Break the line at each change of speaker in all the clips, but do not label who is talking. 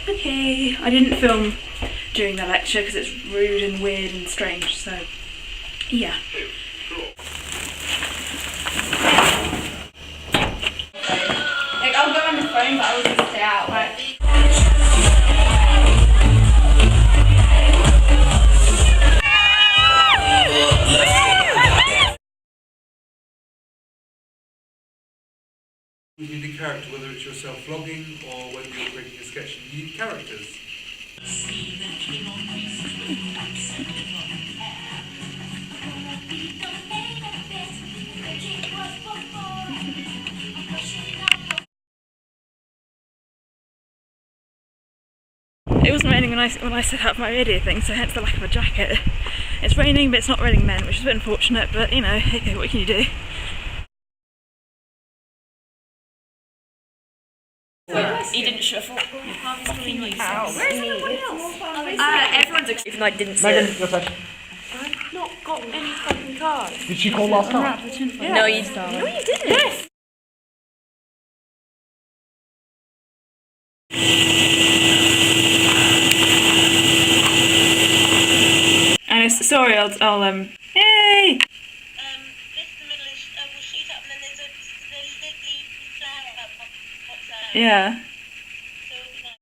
Okay, I didn't film during the lecture because it's rude and weird and strange, so yeah. Like, I'll go on the phone, but I was going to stay out, right?
You need a character, whether it's yourself vlogging or whether you're creating a sketch, you need characters.
It wasn't raining when I set up my radio thing, so hence the lack of a jacket. It's raining, but it's not raining men, which is a bit unfortunate, but you know, hey, what can you do?
He didn't shuffle.
Ow. Where's everybody else?
Everyone's even though I didn't see it.
Your turn.
I've not got any fucking cards.
Did she call last time?
Yeah. No, you didn't. Yes.
And sorry, I'll hey!
This the middle is will shoot up and then there's a little flower up what's that?
Yeah.
So it'll be nice.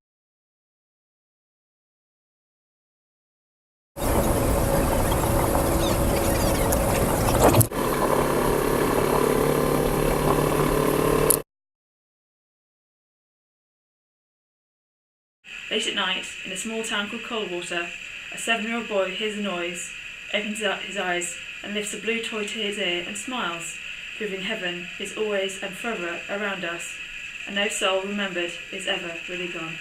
Late at night, in a small town called Coldwater, a 7-year-old boy hears a noise, opens his eyes, and lifts a blue toy to his ear and smiles, proving heaven is always and forever around us, and no soul remembered is ever really gone.